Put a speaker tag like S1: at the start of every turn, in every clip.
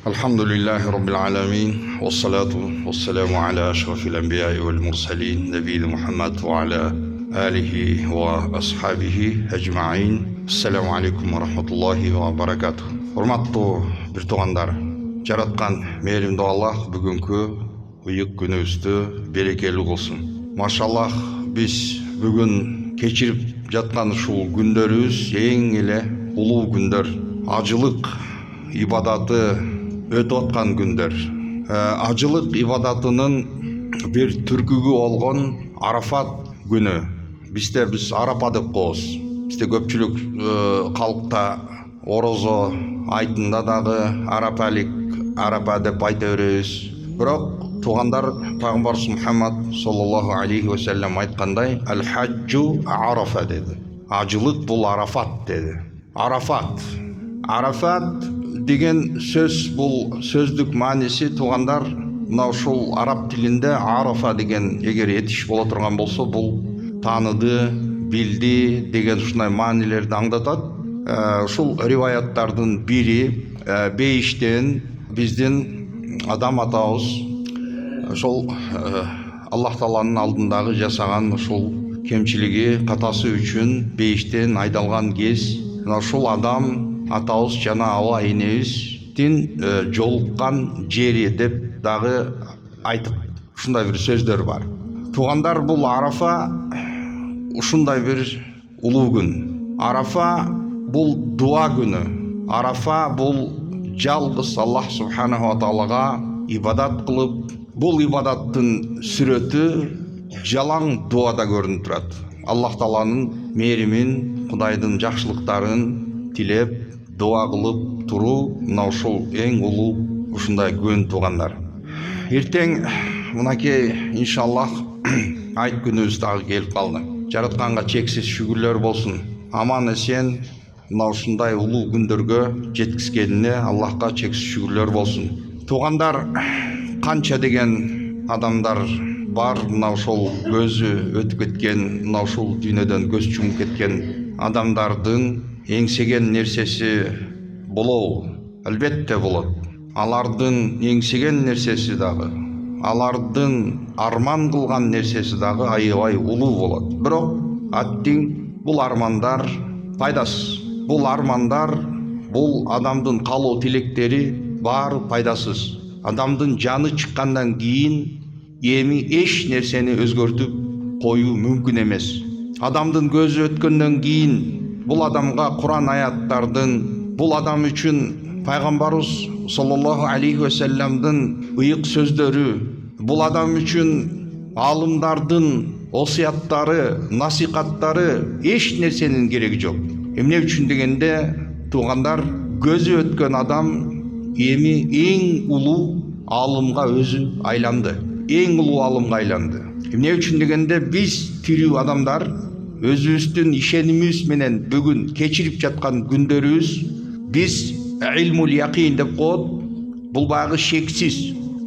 S1: الحمد لله رب العالمين والصلاة والسلام على أشرف الأنبياء والمرسلين نبينا محمد وعلى آله وأصحابه أجمعين. السلام عليكم ورحمة الله وبركاته. Урматтуу бир туугандар, жараткан мээримдүү Аллах бүгүнкү ыйык күнүбүздү берекелүү кылсын. Машаллах, биз бүгүн кечирип жаткан ушул күндөрүбүз эң эле улуу күндөр. Ажылык ибадаты өтүп аткан күндөр. Ажылык ибадатынын бир түркүгү болгон Арафат күнү. Биз Арапа деп коебуз. Бизде көпчүлүк калкта орозо айтында дагы Арапа деп айта беребиз. Бирок туугандар, пайгамбарыбыз Мухаммад саллаллаху алейхи ва саллям айткандай, аль-хаджу Арафа деди. Ажылык бул Арафат деди. Арафат деген сөз, бул сөздүк мааниси туугандар, мына ушул араб тилинде Арафа деген эгер этиш боло турган болсо, бул тааныды, билди деген ушундай маанилерди аңдатат. Ушул риваяттардын бири бейиштен биздин адам атабыз ошол Аллах Тааланын алдындагы жасаган ушул кемчилиги, катасы үчүн бейиштен айдалган кез, ушул адам атабыз жана аба энебиздин жолуккан жери деп дагы айтып, ушундай бир сөздөр бар. Туугандар, бул Арафа ушундай бир улуу күн. Арафа бул дуа күнү. Арафа бул жалгыз Аллах субханаху ва таалага ибадат кылып, бул ибадаттын сүрөтү жалаң дуада көрүнүп турат. Аллах Тааланын мээримин, Кудайдын жакшылыктарын тилеп, дуа кылып туруу, мына ушул эң улуу ушундай күн туугандар. Эртең мынакей иншаллах айт күнүбүз дагы келип калды. Жаратканга чексиз шүгүрлөр болсун. Аман эсен мына ушундай улуу күндөргө жеткизгенине Аллахка чексиз шүгүрлөр болсун. Туугандар, канча деген адамдар бар, мына ушул көзү өтүп кеткен, мына ушул дүйнөдөн көз жумуп кеткен адамдардын эңсеген нерсеси болобу? Албетте болот. Алардын эңсеген нерсеси дагы, алардын арман кылган нерсеси дагы аябай улуу болот. Бирок аттиң бул армандар пайдасыз. Бул армандар, бул адамдын каалоо тилектери баары пайдасыз. Адамдын жаны чыккандан кийин эми эч нерсени өзгөртүп коюу мүмкүн эмес. Адамдын көзү өткөндөн кийин бул адамга Куран аяттардын, бул адам үчүн пайгамбарыбыз саллаллаху алейхи ва салламдын ыйык сөздөрү, бул адам үчүн алымдардын осуяттары, насихаттары, эч нерсенин кереги жок. Эмне үчүн дегенде, туугандар, көзү өткөн адам эми эң улуу алымга өзү айланды. Эң улуу алымга айланды. Эмне үчүн дегенде, биз тирүү адамдар өзүбүздүн ишенимибиз менен бүгүн кечирип жаткан күндөрүбүз, биз илмул якин деп коет. Бул багы шексиз.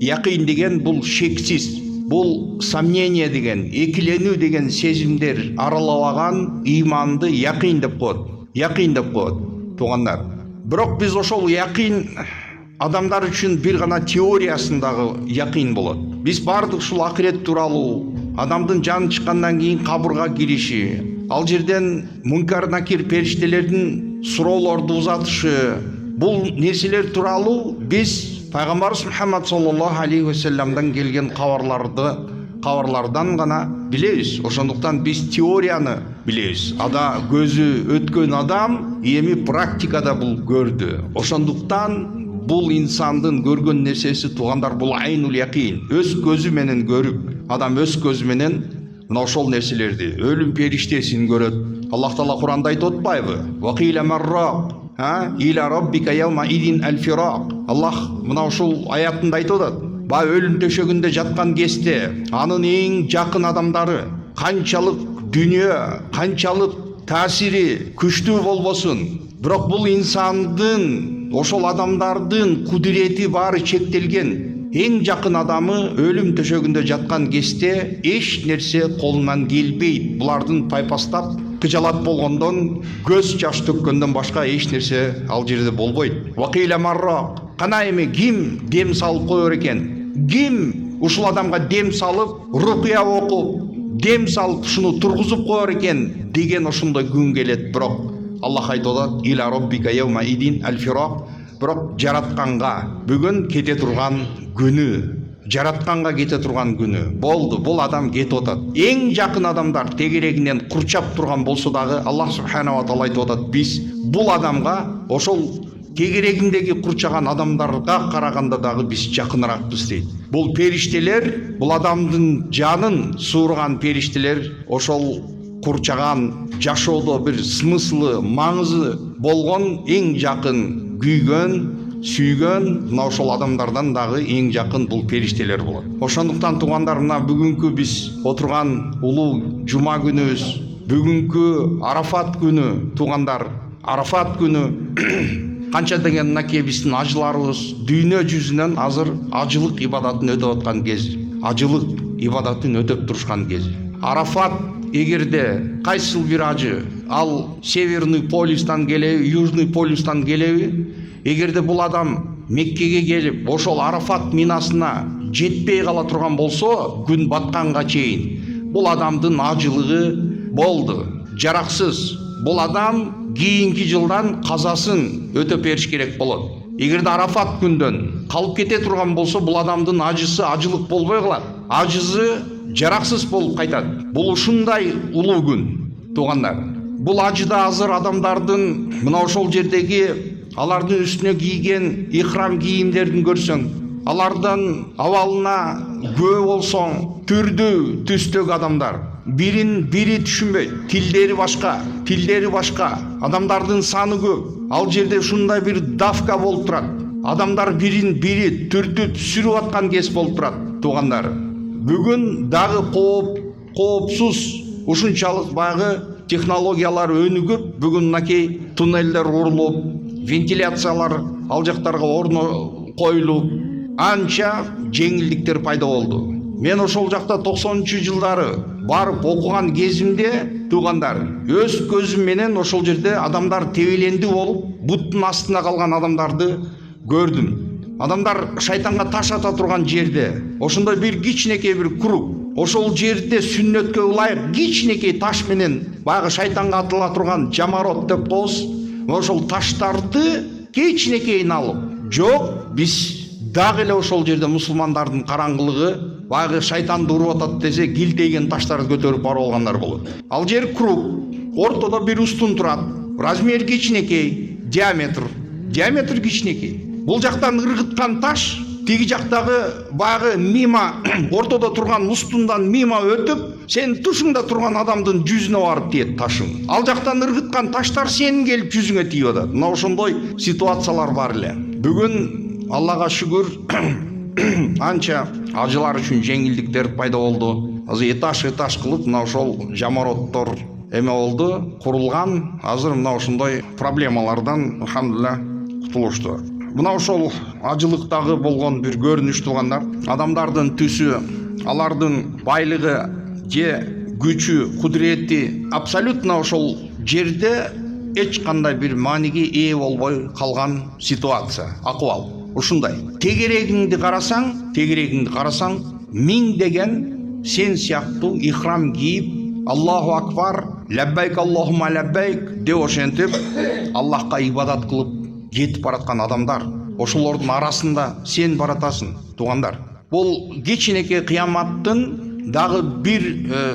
S1: Якин деген бул шексиз. Бул сомнение деген, экиленүү деген сезимдер аралабаган иманды якин деп коет. Якин деп коет, туугандар. Бирок биз ошол якин адамдар үчүн бир гана теориясындагы якин болот. Биз бардык ушул акырет тууралуу, адамдын жаны чыккандан кийин кабырга кириши, ал жерден мункар накир периштелердин суроолорду узатышы, бул нерселер тууралуу биз пайгамбарыбыз Мухаммад саллаллаху алейхи ва салламдан келген кабарлардан гана билебиз. Ошондуктан биз теорияны билебиз. Ада көзү өткөн адам эми практикада бул көрдү. Ошондуктан бул инсандын көргөн нерсеси, туугандар, бул айнул якин. Өз көзү менен көрүп, адам өз көзү менен мына ошол нерселерди, өлүм периштесин көрөт. Аллах Таала Куранда айтып атпайбы? Вакила маррак иля раббика яума идин аль-фирак. Аллах мына ушул аятында айтып атат. Ба өлүм төшөгүндө жаткан кезде анын эң жакын адамдары канчалык дүйнө, канчалык таасири күчтүү болбосун, бирок бул инсандын, ошол адамдардын кудурети баары чектелген. Эң жакын адамы өлүм төшөгүндө жаткан кезде эч нерсе колунан келбейт. Булардын пайпастап кыжалат болгондон, көз жаш төккөндөн башка эч нерсе ал жерде болбойт. Вакила марра, Кана эми ким дем салып коер экен? Ким ушул адамга дем салып, рукуя окуп, дем салып шуну тургузуп коер экен деген ошондой күн келет. Бирок Аллах айтып атат: "Иля роббика яума идин аль-фирак". Бирок жаратканга бүгүн кете турган күнү, жаратканга кете турган күнү болду. Бул адам кетип атат. Эң жакын адамдар тегерегинен курчап турган болсо дагы Аллах субханаху ва таала айтып атат: "Биз бул адамга ошол тегерегиндеги курчаган адамдарга караганда дагы биз жакыныракпыз" дейт. Бул периштелер, бул адамдын жанын суурган периштелер ошол курчаган жашоодо бир смыслы, маңызы болгон эң жакын күйгөн, сүйгөн мына ошол адамдардан дагы эң жакын бул периштелер болот. Ошондуктан туугандар, мына бүгүнкү биз отурган улуу жума күнүбүз, бүгүнкү Арафат күнү, туугандар, Арафат күнү канча деген мынакей биздин ажыларыбыз дүйнө жүзүнөн азыр ажылык ибадатын өтөп аткан кез, ажылык ибадатын өтөп турушкан кез. Арафат эгерде кайсыл бир ажы, ал Северный полюстан келеби, Южный полюстан келеби, эгерде бул адам Меккеге келип ошол Арафат минасына жетпей кала турган болсо, күн батканга чейин бул адамдын ажылыгы болду, жараксыз. Бул адам кийинки жылдан казасын өтөп бериш керек болот. Эгерде Арафат күндөн калып кете турган болсо, бул адамдын ажысы ажылык болбой калат, ажысы жараксыз болуп кайтат. Бул ушундай улуу күн, туугандар. Бул ажыда азыр адамдардын мына ошол жердеги алардын үстүнө кийген ихрам кийимдерин көрсөң, алардын абалына күбө болсоң, түрдүү түстөгү адамдар, бирин бири түшүнбөйт, тилдери башка, адамдардын саны көп. Ал жерде ушундай бир давка болуп турат. Адамдар бирин бири түртүп сүрүп аткан кез болуп турат, туугандар. Бүгүн дагы коопсуз, ушунчалык багы технологиялар өнүгүп, бүгүн мынакей туннелдер курулуп, вентиляциялар ал жактарга орно коюлуп, анча жеңилдиктер пайда болду. Мен ошол жакта 90-жылдары барып окуган кезимде, туугандар, өз көзүм менен ошол жерде адамдар тебеленди болуп, буттун астына калган адамдарды көрдүм. Адамдар шайтанга таш ата турган жерде, ошондой бир кичинекей бир круг, ошол жерде сүннөткө ылайык кичинекей таш менен баягы шайтанга атыла турган жамарот деп коебуз, ошол таштарды кичинекейин алып, жок, биз дагы эле ошол жерде мусулмандардын караңгылыгы баягы шайтанды уруп атат десе, килтейген таштарды көтөрүп барып алгандар болот. Ал жер круг, ортодо бир устун турат, размер кичинекей, диаметр кичинекей. Бул жактан ыргыткан таш, тиги жактагы баягы мимо, ортодо турган устундан мимо өтүп, сен тушуңда турган адамдын жүзүнө барып тиет ташың. Ал жактан ыргыткан таштар сенин келип жүзүңө тийип атат. Мына ошондой ситуациялар бар эле. Бүгүн Аллага шүгүр, анча ажылар үчүн жеңилдиктер пайда болду. Азыр этаж кылып, мына ошол жамароттор эме болду, курулган. Азыр мына ошондой проблемалардан алхамдулилlah кутулушту. Мына ошол ажылыктагы болгон бир көрүнүш, туугандар, адамдардын түсү, алардын байлыгы же күчү, кудурети абсолютно ошол жерде эч кандай бир мааниге ээ болбой калган ситуация, акыбал. Ушундай. Тегерегиңди карасаң, миңдеген сен сыяктуу ихрам кийип, Аллаху акбар, лаббайк Аллахумма лаббайк деп ошентип Аллахка ибадат кылып кетип бараткан адамдар, ошолордун арасында сен баратасың, туугандар. Бул кичинекей кыяматтын дагы бир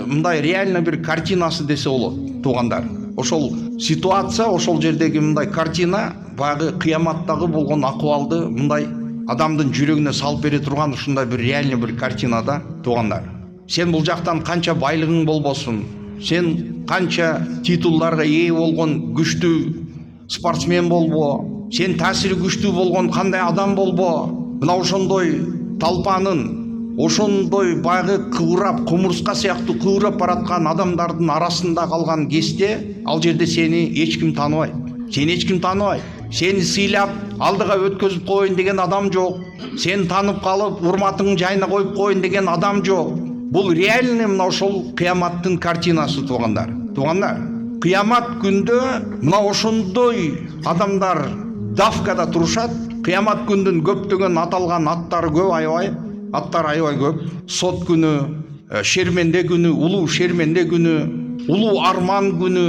S1: мындай реально бир картинасы десе болот, туугандар. Ошол ситуация, ошол жердеги мындай картина баягы кыяматтагы болгон акыбалды мындай адамдын жүрөгүнө салып бере турган ушундай бир реально бир картинада, туугандар. Сен бул жактан канча байлыгың болбосун, сен канча титулдарга ээ болгон күчтүү спортсмен болбо, сен таасири күчтүү болгон кандай адам болбо, мына ошондой талпанын, ошондой баягы кыбырап, кумурска сыяктуу кыбырап бараткан адамдардын арасында калган кезде, ал жерде сени эч ким тааныбайт. Сени сыйлап, алдыга өткөзүп коеюн деген адам жок. Сен танып калып, урматыңды жайына коюп коеюн деген адам жок. Бул реальный мына ошол кыяматтын картинасы, туугандар. Кыямат күндө мына ошондой адамдар давкада турушат, Кыямат күндүн көптөгөн аталган аттары көп, аябай. Аттар аябай көп. Сот күнү, шерменде күнү, улуу шерменде күнү, улуу арман күнү,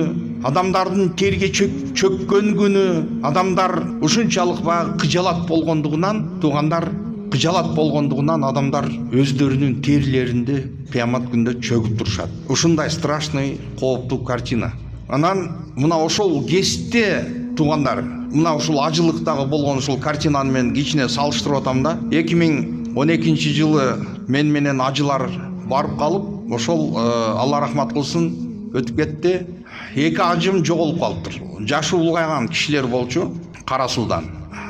S1: адамдардын терге чөккөн күнү, адамдар ушунчалык баягы кыжалат болгондугунан, туугандар кыжалат болгондугунан адамдар өздөрүнүн терилеринде кыямат күндө чөгүп турушат. Ушундай страшный, кооптуу картина. Анан мына ошол кезде туугандар, мына ушул ажылыктагы болгон ушул картинаны мен кичине салыштырып атам да. 2012 жылы мен менен ажылар барып калып, ошол Алла рахмат кылсын өтүп кетти. Эки ажым жоголуп калыптыр. Жашы улгайган кишилер болчу Кара Суудан.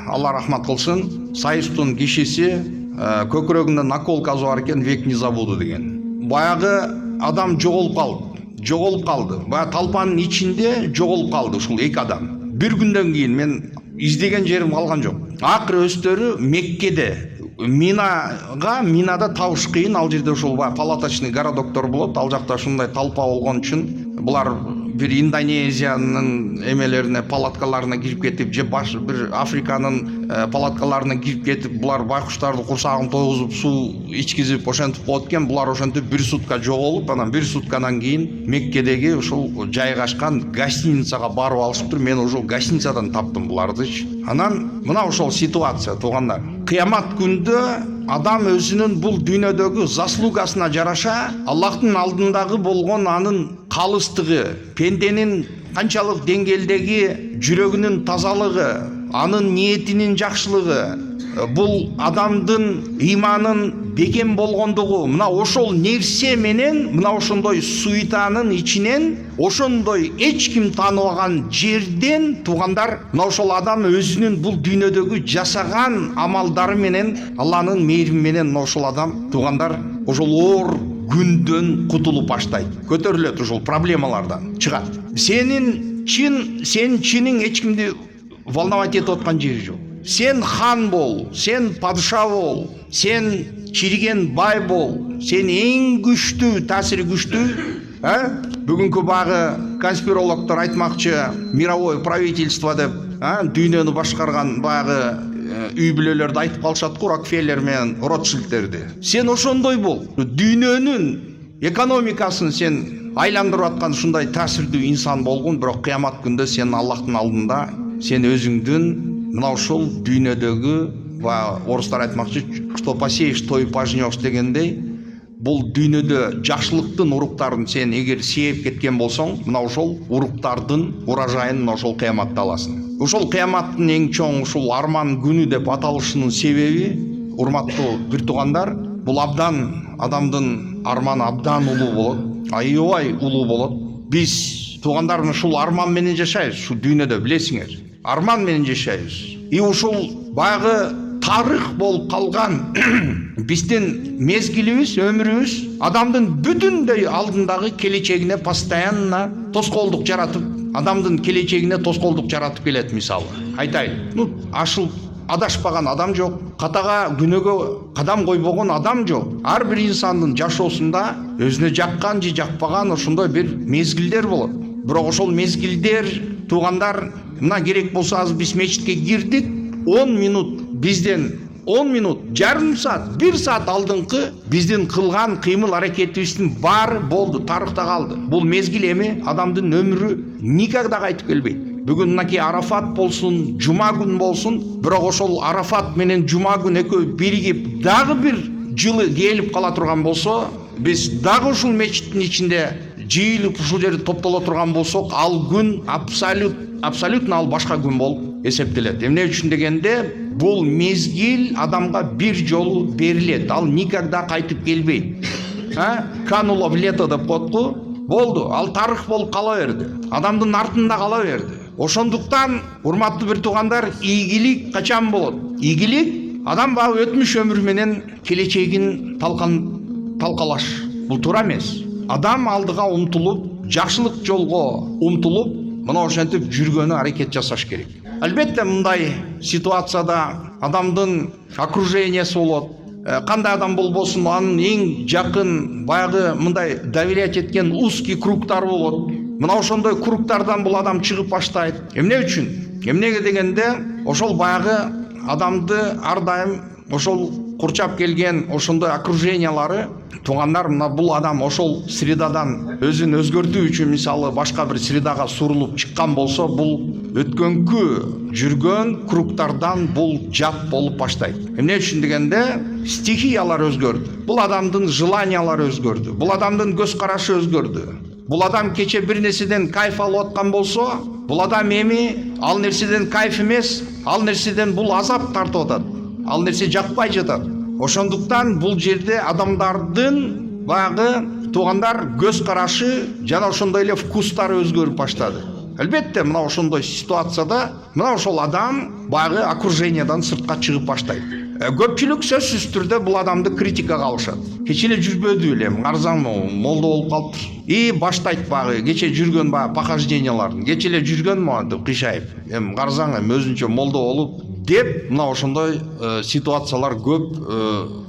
S1: Алла рахмат кылсын, Сайыстын кишиси көкүрөгүндө наколкасы бар экен, век не забуду деген. Баягы адам жоголуп калды. Баягы талпанын ичинде жоголуп калды ушул эки адам. Bir günden keyin men издеген жерим калган жок. Акыры өздөрү Меккеде минада табыш кыйын, ал жерде ошол палаточный городоктор болот, ал жакта ушундай талпа болгон үчүн булар bir Индонезиянын эмелерине, палаткаларына кирип кетип, же bir Африканын палаткаларына кирип кетип, булар байкуштарды курсагын тойгузуп, суу ичкизип, ошентип коет экен. Булар ошентип 1 сутка жоголуп, анан 1 суткадан кийин Меккедеги ушул жайгашкан гостиницага барып алышыптыр. Мен ошол гостиницадан таптым булардычы. Анан мына ошол ситуация туугандар. Кыямат күндө адам өзүнүн бул дүйнөдөгү заслугасына жараша Аллахтын алдындагы болгон анын калыстыгы, пенденин канчалык деңгээлдеги жүрөгүнүн тазалыгы, анын ниетинин жакшылыгы, бул адамдын ыйманын бекем болгондугу, мына ошол нерсе менен, мына ошондой суетанын ичинен, ошондой эч ким тааныбаган жерден туугандар, мына ошол адам өзүнүн бул дүйнөдөгү жасаган амалдары менен, Алланын мейрими менен ошол адам туугандар ошол оор күндөн кутулуп баштайт, көтөрүлөт, ошол проблемалардан чыгат. Сенин чиниң эч кимди волновать этип аткан жери жок. Сен хан бол, сен падыша бол, сен чириген бай бол, сен эң күчтүү, таасири күчтүү, бүгүнкү багы конспирологдор айтмакчы, мировое правительство деп, дүйнөнү башкарган багы үй бүлөлөрдү айтып калышат го, Рокфеллер менен Ротшильдтерди. Сен ошондой бол. Дүйнөнүн экономикасын сен айландырып аткан ушундай таасирдүү инсан болгун, бирок кыямат күндө сен Аллахтын алдында сен өзүңдүн мына ошол дүйнөдөгү, орустар айтмакчы, что посеешь, то и пожнешь дегендей, бул дүйнөдө жакшылыктын уруктарын сен эгер сээп кеткен болсоң, мына ошол уруктардын уражайын мына ошол кыяматта аласың. Ошол кыяматтын эң чоң ушул арман күнү деп аталышынын себеби, урматтуу бир туугандар, бул адамдын арманы абдан улуу болот, аябай улуу болот. Биз туугандар ушул арман менен жашайбыз, ушул дүйнөдө, билесиңер. Арман менен жашайбыз. И ушул баягы тарых болуп калган биздин мезгилибиз, өмүрүбүз адамдын бүтүндөй алдындагы келечегине постоянно тоскоолдук жаратып, адамдын келечегине тоскоолдук жаратып келет. Мисалы айтайын, адашпаган адам жок, катага күнөөгө кадам койбогон адам жок. Ар бир инсандын жашоосунда өзүнө жаккан же жакпаган ошондой бир мезгилдер болот. Бирок ошол мезгилдер туугандар, мына керек болсо азыр биз мечитке кирдик, 10 минут бизден 10 минут, жарым саат, 1 саат алдыңкы биздин кылган кыймыл аракетибиздин баары болду, тарыхта калды. Бул мезгил эми адамдын өмүрү никогда кайтып келбейт. Бүгүн мынакей Арафат болсун, жума күн болсун, бирок ошол Арафат менен жума күн экөө биригип дагы бир жылы келип кала турган болсо, биз дагы ушул мечиттин ичинде жыйылып ушул жерде топтоло турган болсок, ал күн абсолютно ал башка күн болуп эсептелет. Эмне үчүн дегенде, бул мезгил адамга бир жолу берилет, ал никогда кайтып келбейт. Кануло в лето деп коет го, болду, ал тарых болуп кала берди, адамдын артында кала берди. Ошондуктан, урматтуу бир туугандар, ийгилик качан болот? Ийгилик адам баягы өтмүш өмүрү менен келечегин талкалаш. Бул туура эмес. Адам алдыга умтулуп, жакшылык жолго умтулуп, мына ошентип жүргөнү аракет жасаш керек. Албетте мындай ситуацияда адамдын окружениясы болот. Кандай адам болбосун, анын эң жакын баягы мындай доверять эткен узкий кругтар болот. Мына ошондой кругтардан бул адам чыгып баштайт. Эмне үчүн? Эмнеге дегенде, ошол баягы адамды ар дайым ошол курчап келген ошондой окружениялары туугандар, мына бул адам ошол средадан өзүн өзгөртүү үчүн мисалы башка бир средага сурулуп чыккан болсо, бул өткөнкү жүргөн кругтардан бул жат болуп баштайт. Эмне үчүн дегенде, стихиялар өзгөрдү. Бул адамдын желаниялары өзгөрдү. Бул адамдын көз карашы өзгөрдү. Бул адам кече бир нерседен кайф алып аткан болсо, бул адам эми ал нерседен кайф эмес, ал нерседен бул азап тартып атат. Ал нерсе жакпай жатат. Ошондуктан бул жерде адамдардын баягы туугандар көз карашы жана ошондой эле вкустары өзгөрүп баштады. Албетте, мына ошондой ситуацияда мына ошол адам баягы окружениядан сыртка чыгып баштайт. Көпчүлүк сөзсүз түрдө бул адамды критикага алышат. Кече эле жүрбөдү эле, карасаң молдо болуп калыптыр. Баштайт баягы кече жүргөн баягы похожденияларын. Кече эле жүргөн монтип кыйшайып. Карасаң өзүнчө молдо болуп деп, мына ошондой ситуациялар көп.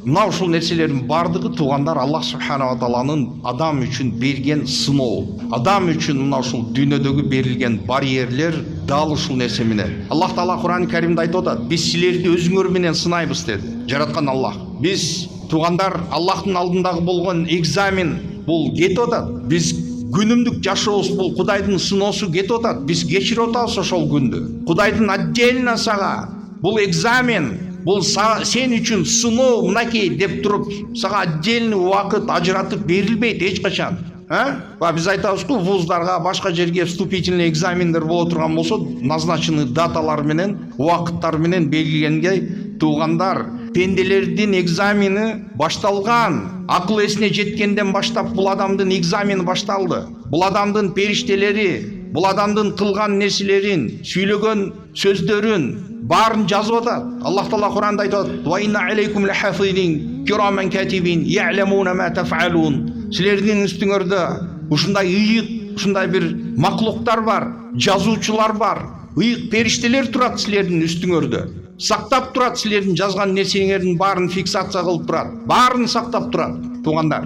S1: Мына ушул нерселердин бардыгы туугандар Аллах субханала тааланын адам үчүн берген сыноо. Адам үчүн мына ушул дүйнөдөгү берилген барьерлер дал ушул нерсе менен. Аллах таала Кур'ан Каримде айтып атат: "Биз силерди өзүңөр менен сынайбыз" деди. Жараткан Аллах. Биз туугандар Аллахтын алдындагы болгон экзамен бул кетип атат. Биз күнүмдүк жашообуз бул Кудайдын сыноосу кетип атат. Биз кечирип атабыз ошол күндү. Кудайдын отдельно сага бул экзамен, бул сен үчүн сыноо мынакей деп туруп, сага отдельный убакыт ажыратып берилбейт эч качан. Биз айтабыз го, вуздарга, башка жерге вступительный экзамендер боло турган болсо, назначенный даталар менен, убакыттар менен белгиленген. Туугандар, пенделердин экзамени башталган. Акыл эсине жеткенден баштап бул адамдын экзамени башталды. Бул адамдын периштелери, бул адамдын кылган нерселерин, сүйлөгөн сөздөрүн барын жазып атат. Аллах таала Кур'анда айтып атат: "Ва инна алейкум лахафидин кираман катибин я'ламуна ма таф'алун." Силердин үстүңөрдө ушундай ыйык, ушундай бир маклуктар бар, жазуучулар бар, ыйык периштелер турат силердин үстүңөрдө. Сактап турат силердин жазган нерсеңердин барын, фиксация кылып турат. Барын сактап турат, туугандар.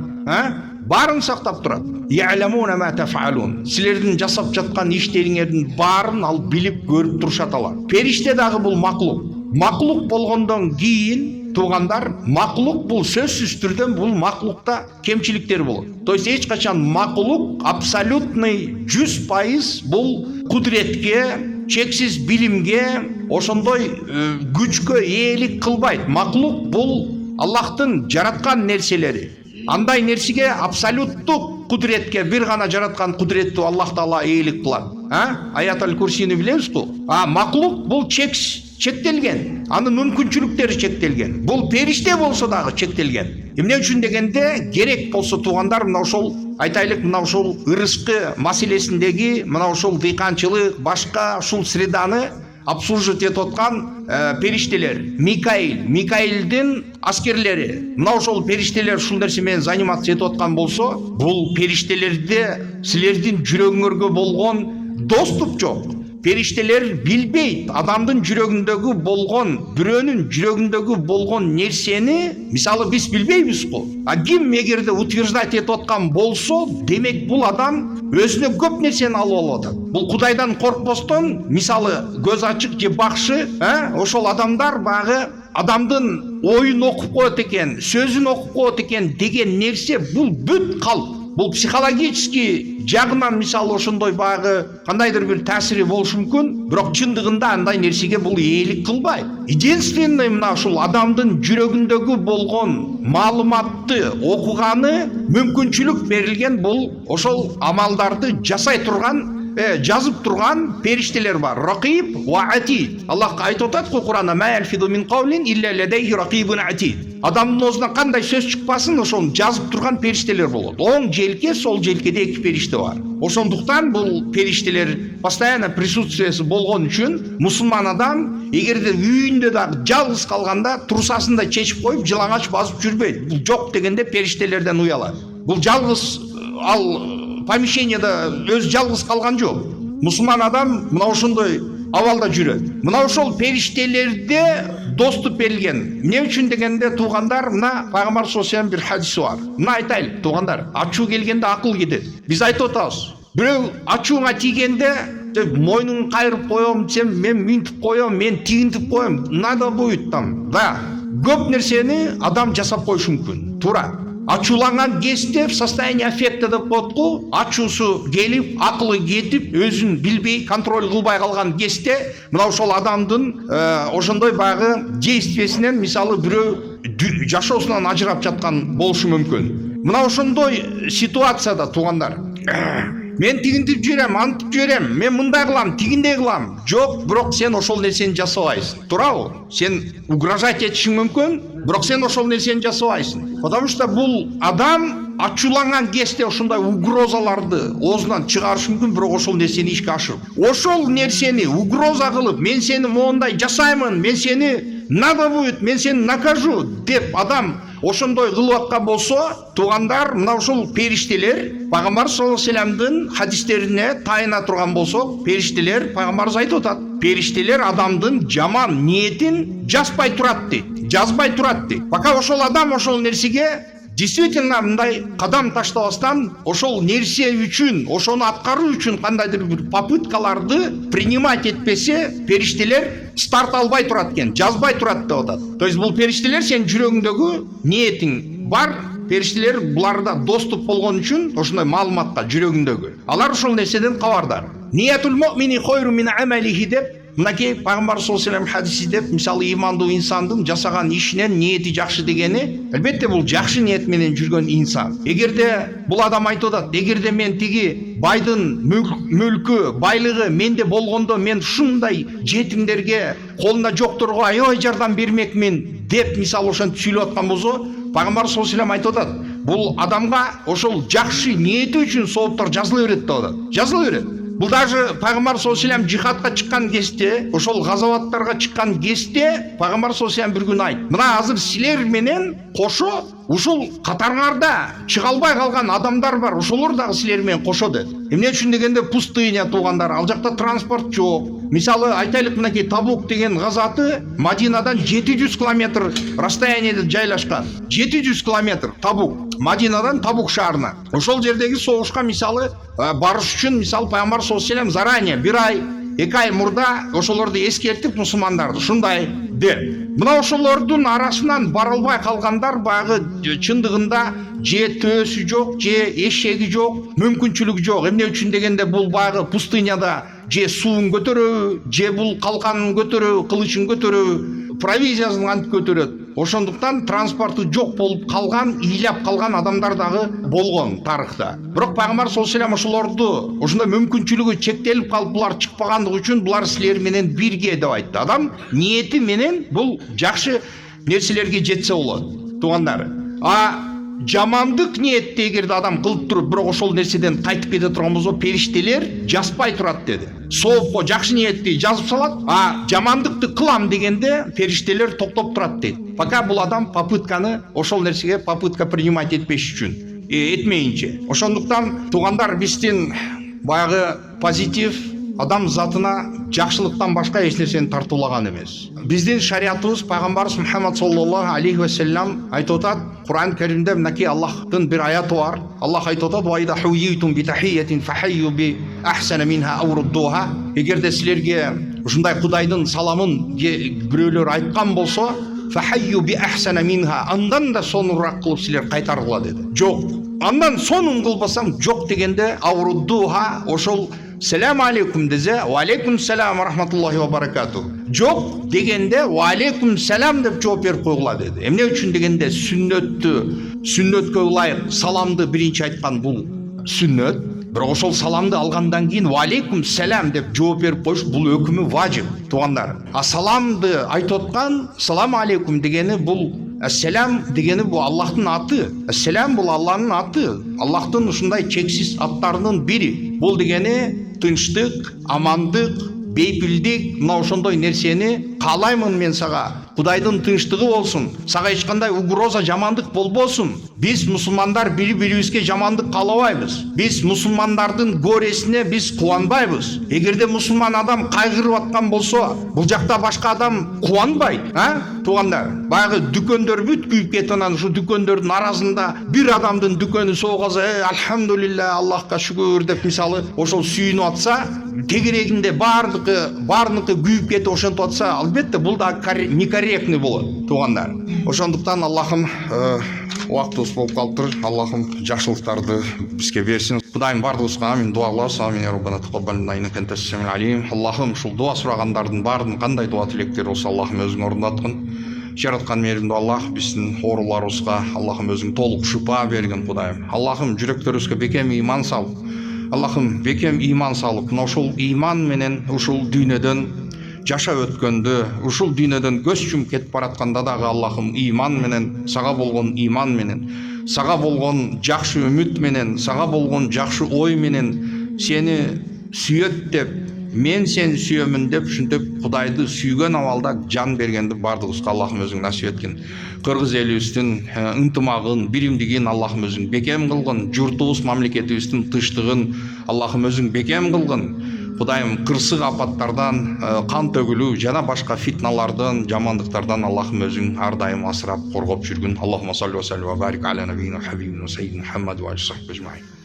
S1: Барын сактап турат. Я'ламуна ма таф'алун. Силердин жасап жаткан иштериңердин барын ал билип көрүп турушат алар. Периште дагы бул маклук. Маклук болгондон кийин, туугандар, маклук бул сөзсүз түрдө бул маклукта кемчиликтер болот. То есть эч качан маклук абсолютный 100% бул кудуретке, чексиз билимге, ошондой күчкө ээлик кылбайт. Маклук бул Аллахтын жараткан нерселери. Андай нерсеге абсолюттук кудуретке, бир гана жараткан кудуреттүү Аллах таала ээлик кылат. Аятал Курсини билебиз го? Маклук бул чектелген. Анын мүмкүнчүлүктөрү чектелген. Бул периште болсо дагы чектелген. Эмне үчүн дегенде, керек болсо туугандар, мына ошол айтайлык, мына ошол ырыскы маселесиндеги, мына ошол дыйканчылык, башка ушул среданы обслуживать этип аткан периштелер, Микаилдин аскерлери, мына ошол периштелер ушул нерсе менен заниматься этип аткан болсо, бул периштелерде силердин жүрөгүңөргө болгон доступ жок. Периштелер билбейт адамдын жүрөгүндөгү болгон, бирөөнүн жүрөгүндөгү болгон нерсени, мисалы биз билбейбиз го. Ким эгерде утверждать этип аткан болсо, демек бул адам өзүнө көп нерсени алып атат. Бул Кудайдан коркпостон, мисалы көз ачык же бакшы, ошол адамдар багы адамдын оюн окуп коет экен, сөзүн окуп коет экен деген нерсе бул бүт калп. Бул психологический жагынан мисалы ошондой багы кандайдыр бир таасири болушу мүмкүн, бирок чындыгында андай нерсеге бул ээлик кылбайт. Единственный мына ушул адамдын жүрөгүндөгү болгон маалыматты окуганы мүмкүнчүлүк берилген бул ошол амалдарды жасай турган, жазып турган периштелер бар. Рақиб ва атид. Аллах айтып атат го Кур'анда: "Ма ялфизу мин кавлин илля ладайхи рақибун атид." Адамдын оозунан кандай сөз чыкпасын, ошону жазып турган периштелер болот. Оң желке, сол желкеде эки периште бар. Ошондуктан бул периштелер постоянно присутствиеси болгон үчүн мусулман адам эгерде үйүндө дагы жалгыз калганда турсасында чечип коюп жылаңач басып жүрбөйт. Бул жок дегенде периштелерден уялат. Бул жалгыз ал помещениеда өз жалгыз калган жок. Мусулман адам мына ошондой абалда жүрөт. Мына ошол периштелерде доступ берилген. Эмне үчүн дегенде, туугандар, мына Пайгамбар саллаллаху бир хадиси бар. Мына айтайлык, туугандар, ачуу келгенде акыл кетет. Биз айтып атабыз, бирөө ачууңа тийгенде мойнун кайрып коем десем, мен минтип коем, мен тигинтип коем, надо будет там. Да, көп нерсени адам жасап коюшу мүмкүн. Туура. Ачууланган кезде в состоянии аффекта деп коет го, ачуусу келип, акылы кетип, өзүн билбей, контроль кылбай калган кезде, мына ошол адамдын ошондой багы действиесинен, мисалы бирөө жашоосунан ажырап жаткан болушу мүмкүн. Мына ошондой ситуацияда туугандар, мен тигинтип жүрөм, антип жүрөм, мен мындай кылам, тигиндей кылам. Жок, бирок сен ошол нерсени жасабайсың. Туурабы? Сен угрожать этишиң мүмкүн, бирок сен ошол нерсени жасабайсың. Потому что бул адам ачууланган кезде ошондой угрозаларды оозунан чыгарышы мүмкүн, бирок ошол нерсени ишке ашырып. Ошол нерсени угроза кылып, мен сени моундай жасаймын, мен сени надо будет, мен сени накажу деп адам ошондой кылып аткан болсо, туугандар, мына ушул периштелер, пайгамбар саллаллаху алейхи вассаламдын хадистерине тайына турган болсок, периштелер, пайгамбарыбыз айтып атат, периштелер адамдын жаман ниетин жазбай турат дейт, жазбай турат дейт. Пока ошол адам ошол нерсеге действительно мындай кадам таштабастан, ошол нерсе үчүн, ошону аткаруу үчүн кандайдыр бир попыткаларды принимать этпесе, периштелер старт албай турат экен, жазбай турат деп атат. То есть бул периштелер сенин жүрөгүңдөгү ниетиң бар, периштелер буларда доступ болгон үчүн ошондой маалыматка жүрөгүңдөгү. Алар ошол нерседен кабардар. Ниятул муъмини хойру мин амалихи деп, мынакей пайгамбар саллаллаху алейхи вассалам хадиси деп, мисалы имандуу инсандын жасаган ишинен ниети жакшы дегени, албетте бул жакшы ниет менен жүргөн инсан. Эгерде бул адам айтып атат, эгерде мен тиги байдын мүлкү, байлыгы менде болгондо мен ушундай жетимдерге, колунда жокторго аябай жардам бермекмин деп, мисалы ошентип сүйлөп аткан болсо, пайгамбар саллаллаху алейхи вассалам айтып атат, бул адамга ошол жакшы ниети үчүн сооптор жазыла берет деп атат. Жазыла берет. Бул даже пайгамбар саллаллаху алейхи вассалам жихадка чыккан кезде, ошол газаваттарга чыккан кезде, пайгамбар саллаллаху алейхи вассалам бир күн айтты, мына азыр силер менен кошо ушул катарыңарда чыга албай калган адамдар бар, ошолор дагы силер менен кошо деді. Эмне үчүн дегенде, пустыня туугандар, ал жакта транспорт жок. Мисалы айтайлык, мынакей Табук деген газаты Мадинадан 700 километр расстояниеде жайлашкан. 700 километр Табук, Мадинадан Табук шаарына. Ошол жердеги согушка мисалы барыш үчүн, мисалы пайгамбар саллаллаху алейхи вассалам заранее 1 ай, 2 ай мурда ошолорду эскертип мусулмандарды ушундай деп. Мына ошолордун арасынан бара албай калгандар багы чындыгында же төөсү жок, же эшеги жок, мүмкүнчүлүгү жок. Эмне үчүн дегенде, бул багы пустыняда же суун көтөрөбү, же бул калканын көтөрөбү, кылычын көтөрөбү, провизиясын кантип көтөрөт. Ошондуктан транспорту жок болуп калган, ыйлап калган адамдар дагы болгон тарыхта. Бирок пайгамбар саллаллаху алейхи вассалам ошолорду ошондой мүмкүнчүлүгү чектелип калып, булар чыкпагандыгы үчүн булар силер менен бирге деп айтты. Адам ниети менен бул жакшы нерселерге жетсе болот, туугандар. Жамандык ниетте эгерде адам кылып туруп, бирок ошол нерседен кайтып кете турган болсо, периштелер жазбай турат деди. Соопко жакшы ниетти жазып салат, жамандыкты кылам дегенде периштелер токтоп турат дейт. Пока бул адам попытканы, ошол нерсеге попытка принимать этпеш үчүн, этмейинче. Ошондуктан туугандар, биздин баягы позитив адам затына жакшылыктан башка эч нерсени тартуулаган эмес. Биздин шариятыбыз, пайгамбарыбыз Мухаммад саллаллаху алейхи вассалам айтып атат, Кур'ан Каримде мынакей Аллахтын бир аяты бар. Аллах айтып атат: "Ва ида хуйитум би тахиятин фахайю би ахсана минха ау руддуха." Эгерде силерге ушундай Кудайдын саламын бирөөлөр айткан болсо, фахайю би ахсана минха, андан да сонураак кылып силер кайтаргыла деди. Жок, андан сонун кылбасаң жок дегенде, ау руддуха, ошол Селаму алейкум десе, ва алейкум салам ва рахматуллахи ва баракату. Жок дегенде, ва алейкум салам деп жооп берип койгула деди. Эмне үчүн дегенде, сүннөткө ылайык саламды биринчи айткан бул сүннөт. Бирок ошол саламды алгандан кийин ва алейкум салам деп жооп берип коюш бул өкүмү важип, туугандар. Саламды айтып аткан, саламу алейкум дегени бул, ассалам дегени бул Аллахтын аты. Ассалам бул Аллахтын аты. Аллахтын ушундай чексиз аттарынын бири. Бул дегени тынчтык, амандык, бейпилдик, мына ошондой нерсени каалаймын мен сага. Кудайдын тынчтыгы болсун, сага эч кандай угроза, жамандык болбосун. Биз мусулмандар бири-бирибизге жамандык каалабайбыз. Биз мусулмандардын горесине биз кубанбайбыз. Эгерде мусулман адам кайгырып аткан болсо, бул жакта башка адам кубанбайт, туугандар. Баягы дүкөндөр бүт күйүп кетип, анан ушу дүкөндөрдүн арасында бир адамдын дүкөнү соогаза, альхамдулилля, Аллахка шүгүр деп мисалы ошол сүйүнүп атса, тегерегинде бардыкы күйүп кетип ошентип атса, албетте бул да некорректный болот, туугандар. Ошондуктан Аллахым убактыбыз болуп калыптыр. Аллахым жакшылыктарды бизге берсин. Кудайым бардыгыбызга амин дуа кылабыз. Амин я раббана тaqabbal minna innaka antas samiul алим. Аллахым ушул дуа сурагандардын баардын кандай дуа тилектери болсо Аллахым өзүң орундаткын. Жараткан мээримдүү Аллах биздин ооруларыбызга Аллахым өзүң толук шыпа бергин Кудайым. Аллахым жүрөктөрүбүзгө бекем иман сал. Аллахым бекем иман салып, ушул иман менен ушул дүйнөдөн жашап өткөндө, ушул дүйнөдөн көз чумуп кетип баратканда дагы Аллахым иман менен, сага болгон иман менен, сага болгон жакшы үмүт менен, сага болгон жакшы ой менен сени сүйөт деп, мен сени сүйөмүн деп, ушинтип Кудайды сүйгөн абалда жан бергенди бардыгыбызга Аллахым өзүң насип эткин. Кыргыз элибиздин ынтымагын, биримдигин Аллахым өзүң бекем кылгын. Журтубуз, мамлекетибиздин тынчтыгын Аллахым өзүң бекем кылгын. Кудайым кырсык апаттардан, кан төгүлүү жана башка фитналардан, жамандыктардан Аллахым өзүң ар дайым асырап коргоп жүргүн. Аллахумма салли ва салли ва барик аля набийина хабибина саййидина Мухаммад ва алейхи ва сахбиhi